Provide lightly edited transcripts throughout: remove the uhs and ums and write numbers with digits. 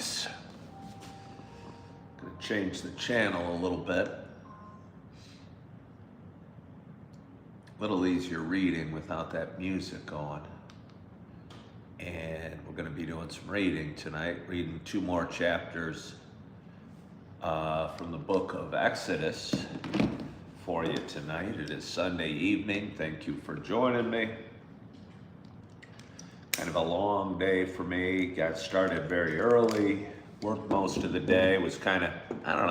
guys. Gonna change the channel a little bit. A little easier reading without that music going. And we're gonna be doing some reading tonight, reading 2 more chapters from the book of Exodus for you tonight. It is Sunday evening. Thank you for joining me. Kind of a long day for me. Got started very early. Worked most of the day. Was kind of, I don't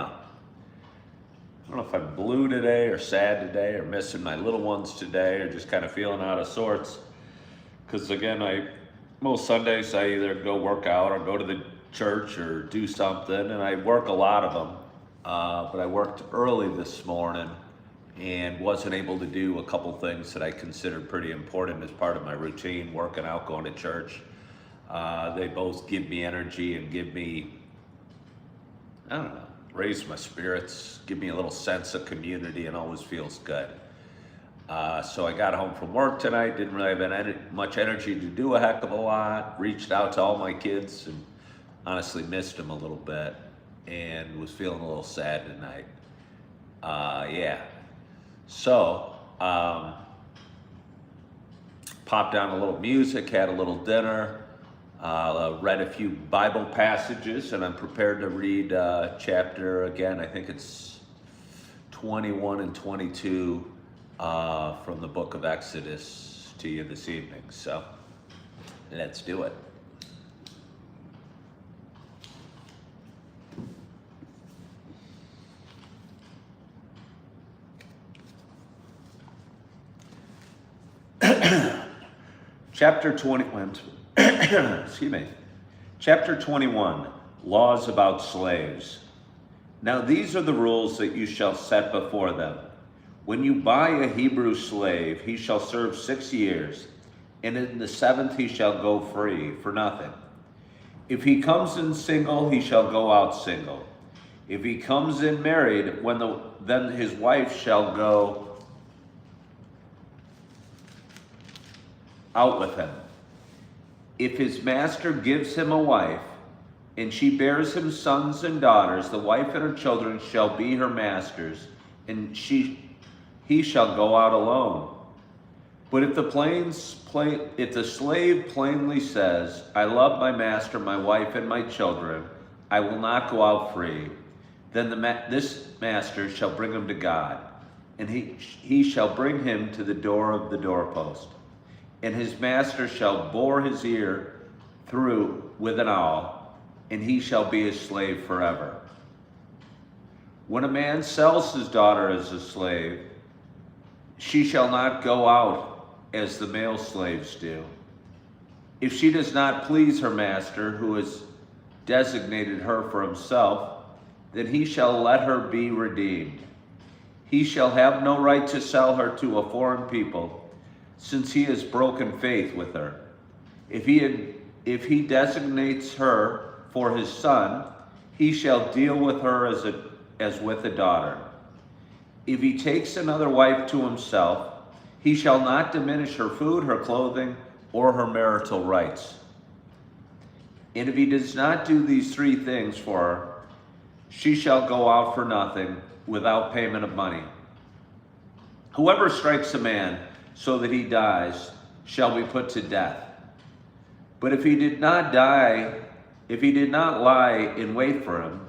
know if I'm blue today or sad today or missing my little ones today or just kind of feeling out of sorts. Because again, most Sundays I either go work out or go to the church or do something, and I work a lot of them. But I worked early this morning and wasn't able to do a couple things that I considered pretty important as part of my routine, working out, going to church. They both give me energy and give me, I don't know, raise my spirits, give me a little sense of community, and always feels good. So I got home from work tonight, didn't really have much energy to do a heck of a lot, reached out to all my kids and honestly missed them a little bit and was feeling a little sad tonight. Yeah. So, popped down a little music, had a little dinner, read a few Bible passages, and I'm prepared to read chapter, again, I think it's 21 and 22 from the book of Exodus to you this evening. So, let's do it. Chapter 21, excuse me. Chapter 21, Laws about Slaves. Now these are the rules that you shall set before them. When you buy a Hebrew slave, he shall serve 6 years, and in the 7th he shall go free for nothing. If he comes in single, he shall go out single. If he comes in married, then his wife shall go out with him. If his master gives him a wife, and she bears him sons and daughters, the wife and her children shall be her master's, and he shall go out alone. But if the slave plainly says, I love my master, my wife, and my children, I will not go out free, then this master shall bring him to God, and he shall bring him to the door of the doorpost. And his master shall bore his ear through with an awl, and he shall be his slave forever. When a man sells his daughter as a slave, she shall not go out as the male slaves do. If she does not please her master, who has designated her for himself, then he shall let her be redeemed. He shall have no right to sell her to a foreign people, since he has broken faith with her. If he designates her for his son, he shall deal with her as with a daughter. If he takes another wife to himself, he shall not diminish her food, her clothing, or her marital rights. And if he does not do these 3 things for her, she shall go out for nothing without payment of money. Whoever strikes a man so that he dies shall be put to death. But if he did not lie in wait for him,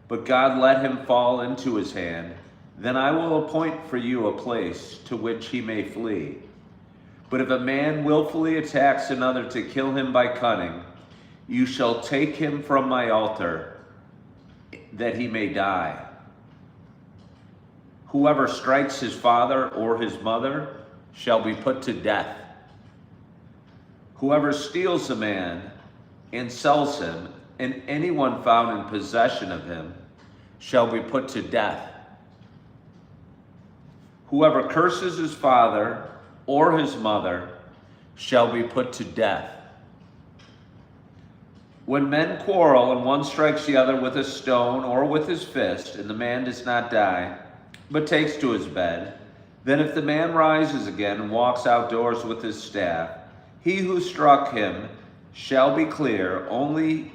but God let him fall into his hand, then I will appoint for you a place to which he may flee. But if a man willfully attacks another to kill him by cunning, you shall take him from my altar, that he may die. Whoever strikes his father or his mother shall be put to death. Whoever steals a man and sells him, and anyone found in possession of him, shall be put to death. Whoever curses his father or his mother shall be put to death. When men quarrel and one strikes the other with a stone or with his fist, and the man does not die, but takes to his bed, then if the man rises again and walks outdoors with his staff, he who struck him shall be clear, only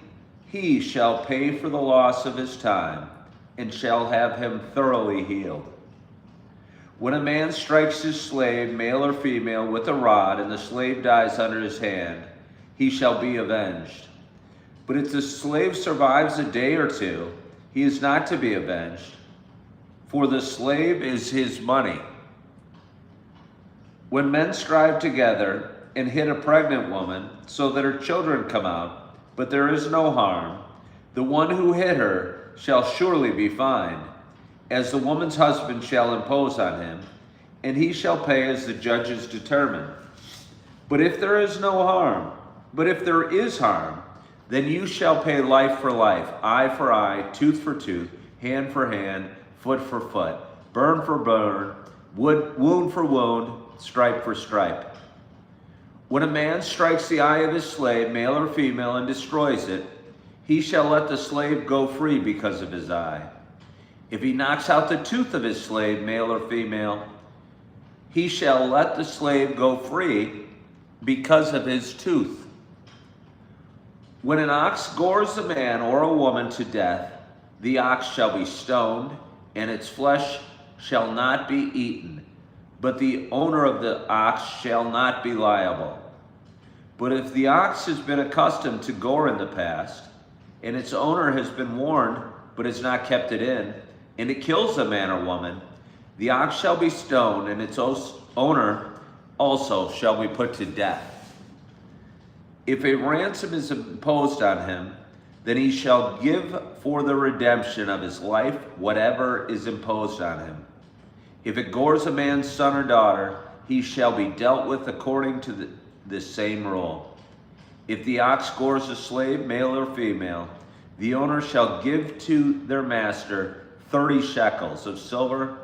he shall pay for the loss of his time, and shall have him thoroughly healed. When a man strikes his slave, male or female, with a rod, and the slave dies under his hand, he shall be avenged. But if the slave survives a day or two, he is not to be avenged, for the slave is his money. When men strive together and hit a pregnant woman so that her children come out, but there is no harm, the one who hit her shall surely be fined, as the woman's husband shall impose on him, and he shall pay as the judges determine. But if there is harm, then you shall pay life for life, eye for eye, tooth for tooth, hand for hand, foot for foot, burn for burn, wound for wound, stripe for stripe. When a man strikes the eye of his slave, male or female, and destroys it, he shall let the slave go free because of his eye. If he knocks out the tooth of his slave, male or female, he shall let the slave go free because of his tooth. When an ox gores a man or a woman to death, the ox shall be stoned, and its flesh shall not be eaten, but the owner of the ox shall not be liable. But if the ox has been accustomed to gore in the past, and its owner has been warned but has not kept it in, and it kills a man or woman, the ox shall be stoned, and its owner also shall be put to death. If a ransom is imposed on him, then he shall give for the redemption of his life whatever is imposed on him. If it gores a man's son or daughter, he shall be dealt with according to the same rule. If the ox gores a slave, male or female, the owner shall give to their master 30 shekels of silver,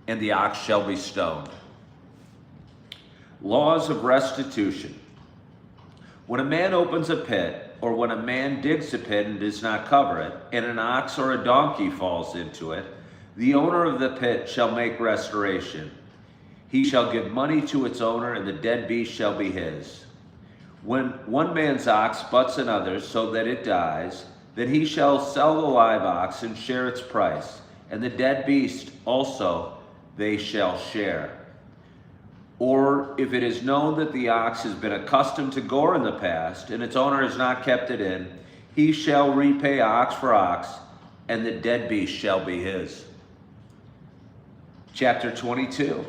and the ox shall be stoned. Laws of restitution. When a man opens a pit, or when a man digs a pit and does not cover it, and an ox or a donkey falls into it, the owner of the pit shall make restoration. He shall give money to its owner, and the dead beast shall be his. When one man's ox butts another's so that it dies, then he shall sell the live ox and share its price, and the dead beast also they shall share. Or if it is known that the ox has been accustomed to gore in the past, and its owner has not kept it in, he shall repay ox for ox, and the dead beast shall be his. Chapter 22.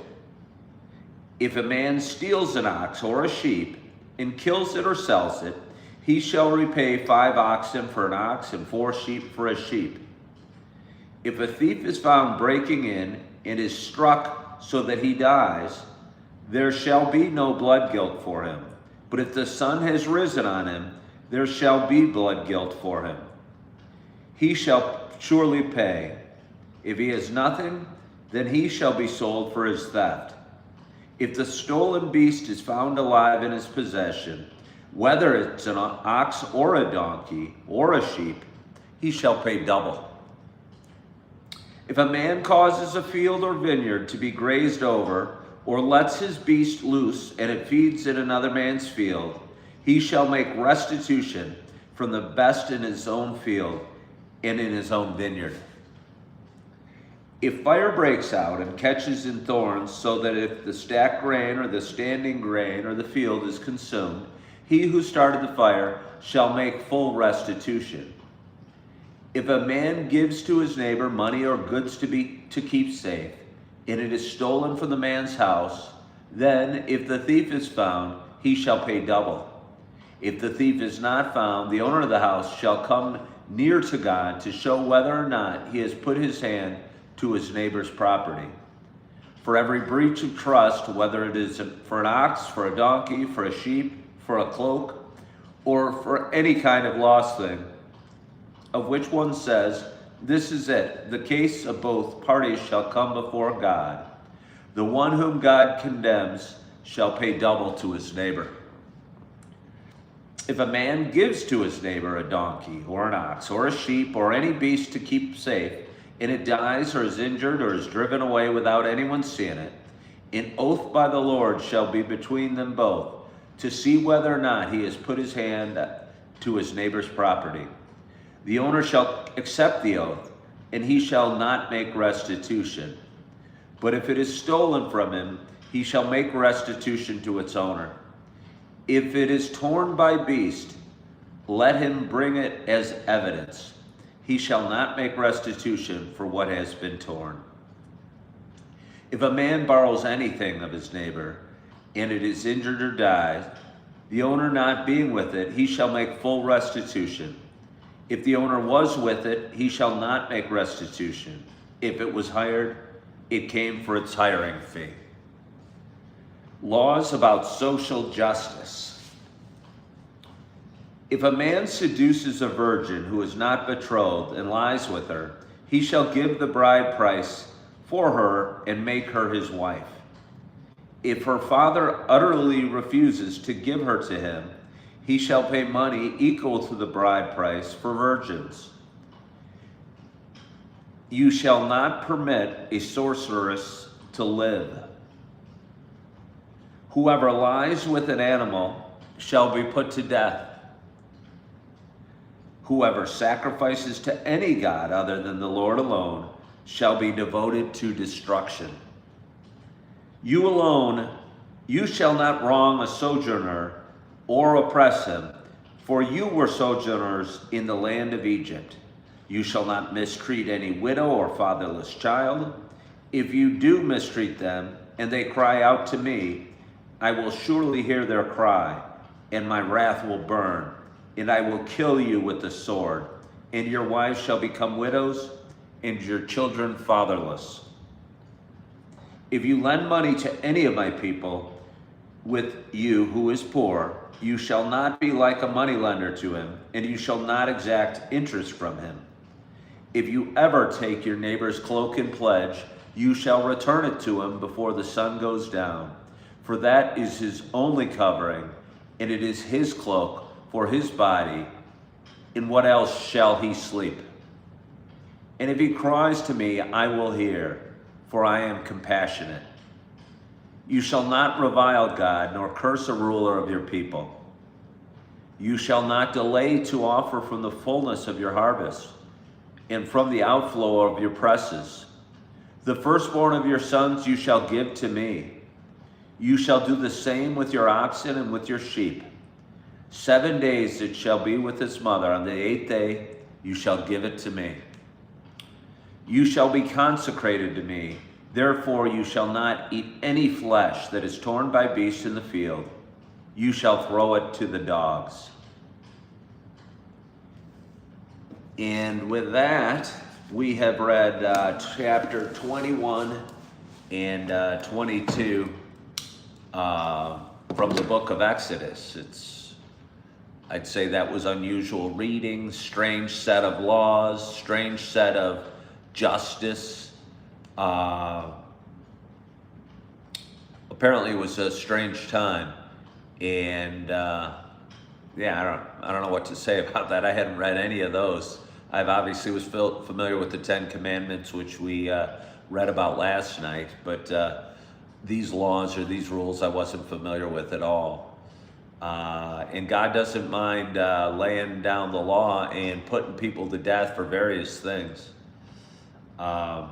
If a man steals an ox or a sheep, and kills it or sells it, he shall repay 5 oxen for an ox and 4 sheep for a sheep. If a thief is found breaking in and is struck so that he dies, there shall be no blood guilt for him. But if the sun has risen on him, there shall be blood guilt for him. He shall surely pay. If he has nothing, then he shall be sold for his theft. If the stolen beast is found alive in his possession, whether it's an ox or a donkey or a sheep, he shall pay double. If a man causes a field or vineyard to be grazed over, or lets his beast loose and it feeds in another man's field, he shall make restitution from the best in his own field and in his own vineyard. If fire breaks out and catches in thorns, so that if the stacked grain or the standing grain or the field is consumed, he who started the fire shall make full restitution. If a man gives to his neighbor money or goods to keep safe, and it is stolen from the man's house, then if the thief is found, he shall pay double. If the thief is not found, the owner of the house shall come near to God to show whether or not he has put his hand to his neighbor's property. For every breach of trust, whether it is for an ox, for a donkey, for a sheep, for a cloak, or for any kind of lost thing, of which one says, "This is it," the case of both parties shall come before God. The one whom God condemns shall pay double to his neighbor. If a man gives to his neighbor a donkey or an ox or a sheep or any beast to keep safe, and it dies or is injured or is driven away without anyone seeing it, an oath by the Lord shall be between them both, to see whether or not he has put his hand to his neighbor's property. The owner shall accept the oath, and he shall not make restitution. But if it is stolen from him, he shall make restitution to its owner. If it is torn by beast, let him bring it as evidence. He shall not make restitution for what has been torn. If a man borrows anything of his neighbor, and it is injured or dies, the owner not being with it, he shall make full restitution. If the owner was with it, he shall not make restitution. If it was hired, it came for its hiring fee. Laws about social justice. If a man seduces a virgin who is not betrothed and lies with her, he shall give the bride price for her and make her his wife. If her father utterly refuses to give her to him, he shall pay money equal to the bride price for virgins. You shall not permit a sorceress to live. Whoever lies with an animal shall be put to death. Whoever sacrifices to any god other than the Lord alone shall be devoted to destruction. You alone, you shall not wrong a sojourner or oppress him, for you were sojourners in the land of Egypt. You shall not mistreat any widow or fatherless child. If you do mistreat them, and they cry out to me, I will surely hear their cry, and my wrath will burn, and I will kill you with the sword, and your wives shall become widows, and your children fatherless. If you lend money to any of my people with you who is poor, you shall not be like a moneylender to him, and you shall not exact interest from him. If you ever take your neighbor's cloak in pledge, you shall return it to him before the sun goes down, for that is his only covering, and it is his cloak for his body. In what else shall he sleep? And if he cries to me, I will hear, for I am compassionate. You shall not revile God, nor curse a ruler of your people. You shall not delay to offer from the fullness of your harvest, and from the outflow of your presses. The firstborn of your sons you shall give to me. You shall do the same with your oxen and with your sheep. 7 days it shall be with its mother. On the 8th day you shall give it to me. You shall be consecrated to me. Therefore you shall not eat any flesh that is torn by beasts in the field. You shall throw it to the dogs. And with that, we have read chapter 21 and 22 from the book of Exodus. I'd say that was unusual reading, strange set of laws, strange set of justice. Apparently it was a strange time, and yeah, I don't know what to say about that. I hadn't read any of those. I've obviously was familiar with the Ten Commandments, which we read about last night, but these laws or these rules I wasn't familiar with at all. And God doesn't mind laying down the law and putting people to death for various things. Yeah.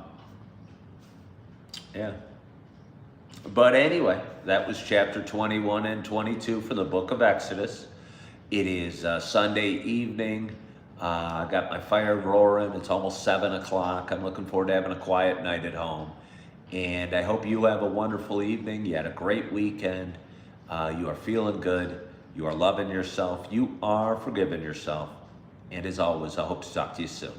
But anyway, that was chapter 21 and 22 for the book of Exodus. It is Sunday evening. I got my fire roaring. It's almost 7 o'clock. I'm looking forward to having a quiet night at home. And I hope you have a wonderful evening. You had a great weekend. You are feeling good. You are loving yourself. You are forgiving yourself. And as always, I hope to talk to you soon.